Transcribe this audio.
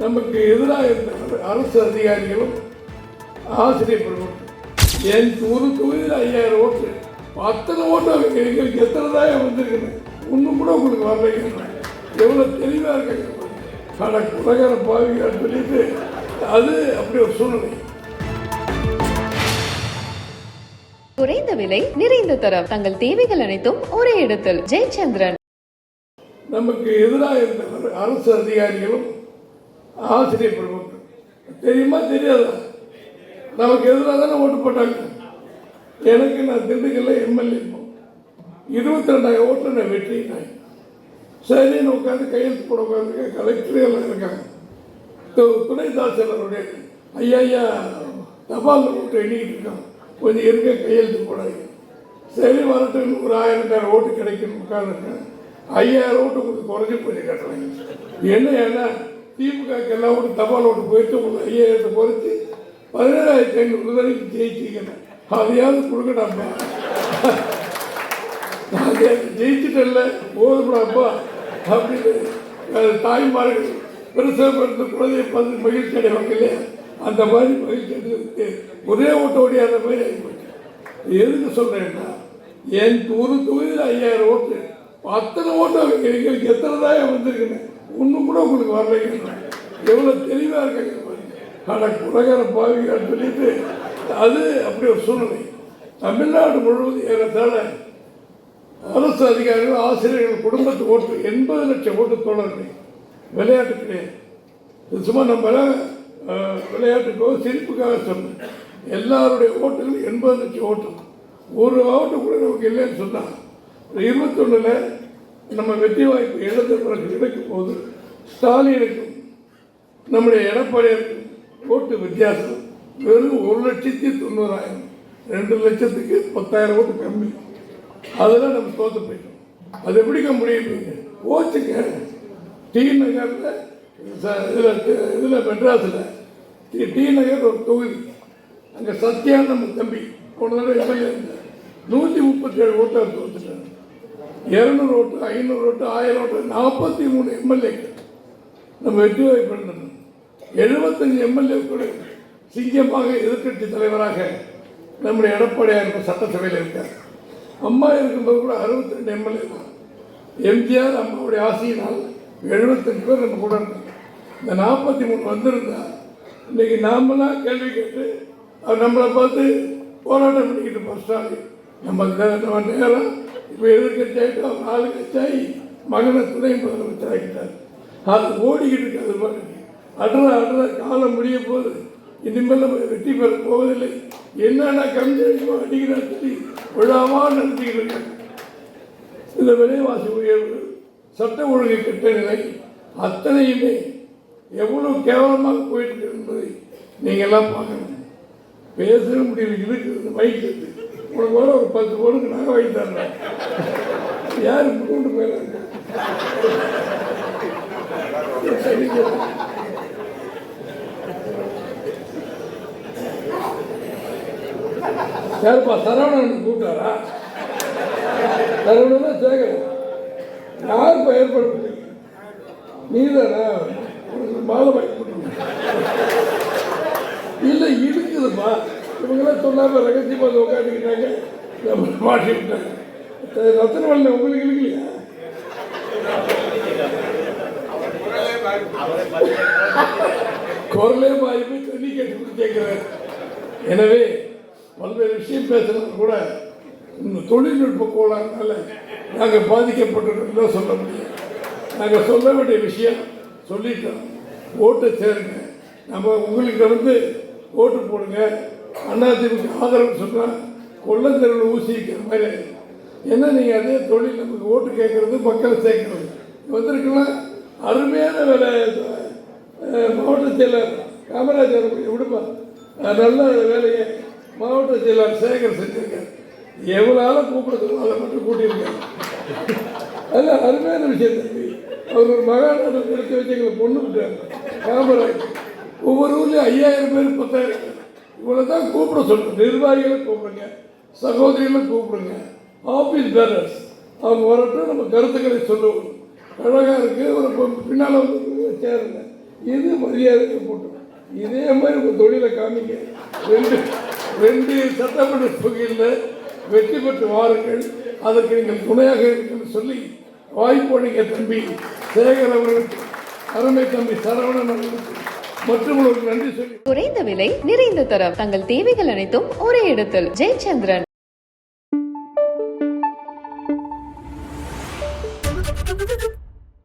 நமக்கு எதிராக இருந்த அரசு அதிகாரிகளும் ஆசிரியர் பெருமக்கள் என் ஒரு தொகுதியில் 5000 ஓட்டு அத்தனை ஓட்டு எங்களுக்கு எத்தனை தான் வந்திருக்குன்னு ஒன்றும் கூட உங்களுக்கு வரலைங்க. எவ்வளோ தெளிவாக இருக்காங்க. ஆனால் குலகார பாவிகள் சொல்லிட்டு அது அப்படி ஒரு சூழ்நிலை. குறைந்த விலை நிறைந்த தரம் தங்கள் தேவைகள் அனைத்தும் ஒரே இடத்தில். ஜெயச்சந்திரன். நமக்கு எதிராக இருந்த அரசு அதிகாரிகளும் ஆசிரியர் பெருமக்கள் தெரியுமா தெரியாதா? நமக்கு எதிராக தானே ஓட்டு போட்டாங்க. எனக்கு நான் திண்டுக்கல்ல எம்எல்ஏ 22,000 ஓட்டில் நான் வெற்றினேன். சரின்னு உட்காந்து கையெழுத்து போட உட்காந்து கலெக்டர் எல்லாம் இருக்காங்க. துணை தாசில்தாருடைய ஐயா தபால் ஓட்டு எண்ணிக்கிட்டு இருக்காங்க. கொஞ்சம் இருக்க கையெழுத்து போடாது. சரி வரட்டும், ஒரு 1000-2000 ஓட்டு கிடைக்கணும் உட்காந்துருக்கேன். 5000 ஓட்டு உங்களுக்கு குறைஞ்சி போய் கட்டுறாங்க. என்ன ஏன்னா திமுக எல்லா ஓட்டு தபால் ஓட்டு போயிட்டு உங்களுக்கு 5000 குறைச்சி 17,500 வரைக்கும் ஜெயிச்சிக்கணும். அதையாவது கொடுக்கடாப்பா. நான் ஜெயிச்சுட்டல போதுப்படாப்பா அப்படின்னு தாய்மார்கள் பெருசாக பிறந்த குழந்தைய பார்த்து மகிழ்ச்சி அடைவாங்க இல்லையா? அந்த மாதிரி மகிழ்ச்சி அடைஞ்சதுக்கு ஒரே ஓட்ட ஓடியாத மாதிரி ஆகிப்போச்சு. எதுக்கு சொல்கிறேன்னா என் ஒரு தொகுதியில் 5000 ஓட்டு அத்தனை ஓட்டு எங்களுக்கு எத்தனை தான் வந்திருக்குன்னு ஒன்றும் கூட உங்களுக்கு வரலைங்க. எவ்வளோ தெளிவாக இருக்காங்க. ஆனால் குலகார பாவிகள் சொல்லிட்டு அது அப்படி ஒரு சூழ்நிலை. தமிழ்நாடு முழுவதும் ஏறத்தாழ அரசு அதிகாரிகள் ஆசிரியர்கள் குடும்பத்து ஓட்டு 80 லட்சம் ஓட்டு தோழர்கள். விளையாட்டு கிடையாது. இது சும்மா நம்ம விளையாட்டுக்கோ சிரிப்புக்காக சொன்னேன். எல்லாருடைய ஓட்டுகள் 80 லட்சம் ஓட்டு. ஒரு ஓட்டு கூட நமக்கு இல்லைன்னு சொன்னால் 21 நம்ம வெற்றி வாய்ப்பு இழந்த பிறகு கிடைக்கும் போது ஸ்டாலினுக்கும் நம்முடைய எடப்பாடியாருக்கும் ஓட்டு வித்தியாசம் வெறும் 1,90,000. 2 லட்சத்துக்கு 10,000 ஓட்டு கம்மி. அதெல்லாம் நம்ம தோற்று போயிட்டோம். அது எப்படிக்க முடியும்? ஓச்சுங்க டி நகரில் இதில் மெட்ராஸில் டி நகர் ஒரு தொகுதி. அங்கே சத்யான்னு நம்ம தம்பி போன தடவை எம்எல்ஏ இருந்தார். 137 ஓட்டு அவர் தோற்றுட்டார். 200 ஓட்டு 500 ஓட்டு 1000 ஓட்டு 43 எம்எல்ஏக்கள் நம்ம வெற்றி வாய்ப்பு இருந்தோம். 75 எம்எல்ஏ கூட சிங்கமாக எதிர்கட்சி தலைவராக நம்முடைய எடப்பாடியார் சட்டசபையில் இருக்கார். அம்மா இருக்கும்போது கூட 62 எம்எல்ஏ தான். எம்ஜிஆர் அம்மாவுடைய ஆசையினால் 75 பேர் நம்ம கூட இருந்தாங்க. இந்த 43 வந்திருந்தா இன்னைக்கு நாமெல்லாம் கேள்வி கேட்டு அவர் நம்மளை பார்த்து போராட்டம் பண்ணிக்கிட்டு பஸ்டாலி நம்ம நேரம் இப்போ எதிர்கட்சி ஆகிட்டு அவர் ஆளுங்கட்சியாகி மகனை துணை முதலமைச்சர் ஆகிட்டார். அது ஓடிக்கிட்டு இருக்கு. அது மாதிரி அட்ரா காலம் முடிய போது இனிமேல் நம்ம வெற்றி பெற போவதில்லை. என்னென்ன கம்யூனிஸ்ட் அடிக்கிறார் சொல்லி விழாவாக நடத்திக்கிட்டு இருக்காங்க. இந்த விலைவாசி உயர்வு, சட்ட ஒழுங்கு கெட்ட நிலை அத்தனையுமே எவ்வளவு கேவலமாக போயிட்டு என்பதை நீங்கள் எல்லாம் பார்க்கணும். பேசவே முடியல. இருக்குது மைக்கு உனக்கு வர ஒரு 10 கோடுக்கு நகை வாங்கி தர்றேன். யார் கொண்டு போயிடறாங்க? யாருப்பா சரவணன் கூப்பிட்டாரா? சரவணன் தான் சேகர். யாருப்பா ஏற்பாடு பண்ணீங்க? நீ தானே மாலை வாங்கி கொடுங்க. இல்லை இருக்குதுப்பா. இவங்கெல்லாம் சொல்லாம ரகசியமாக வந்து உட்காந்துக்கிட்டாங்க. மாட்டி விட்டாங்க. ரத்தன வல்ல உங்களுக்கு இல்லையா? குரலே மாறி போய் தண்ணி கேட்டு கேட்கிறார். எனவே பல்வேறு விஷயம் பேசுறது கூட இந்த தொழில்நுட்ப கோளாறுனால நாங்கள் பாதிக்கப்பட்டிருக்கோம் சொல்ல முடியும். நாங்கள் சொல்ல வேண்டிய விஷயம் சொல்லிட்டோம். ஓட்டு சேருங்க. நம்ம உங்களுக்கு ஓட்டு போடுங்க. அதிமுக ஆதரவு சொன்னால் கொள்ளந்தெருவில் ஊசி வைக்கிற மாதிரி. ஏன்னா நீங்கள் அதே தொழில் நமக்கு ஓட்டு கேட்கறது மக்களை சேர்க்கறது வந்திருக்கலாம். அருமையான வேலை மாவட்ட செயலர் காமராஜர் விடுப்பா நல்ல வேலையை மாவட்ட செயலர் சேகர் செஞ்சிருக்கார். எவ்வளோ கூப்பிடுறதும் அதை மட்டும் கூட்டியிருக்காரு. அதில் அருமையான விஷயம் தம்பி. அவர் ஒரு மகாநாடு எடுத்து வச்சு எங்களை பொண்ணு விட்டார். காமராஜர் ஒவ்வொரு ஊர்லேயும் 5000 பேர் 10,000 இவ்வளோ தான் கூப்பிட சொல்கிறேன். நிர்வாகிகளை கூப்பிடுங்க, சகோதரிகளை கூப்பிடுங்க, ஆஃபீஸ் பேரர்ஸ் அவங்க வரட்டும். நம்ம கருத்துக்களை சொல்லுவோம். அழகாக இருக்குது. ஒரு பின்னால் வந்து சேருங்க. இது மரியாதை போட்டோம். இதே மாதிரி உங்கள் தொழிலை காமிங்க. ரெண்டு சட்டமன்ற தொகுதியில் வெற்றி பெற்று வாருங்கள். அதற்கு நீங்கள் துணையாக இருக்குன்னு சொல்லி வாய்ப்பளிக்க தம்பி சேகர் அவர்களுக்கு, அருமை தம்பி சரவணன் அவர்களுக்கு மற்றும் நன்றி சொல்லி குறைந்த விலை நிறைந்த தரம் தங்கள் தேவைகள் அனைத்தும் ஒரே இடத்தில் ஜெயச்சந்திரன்.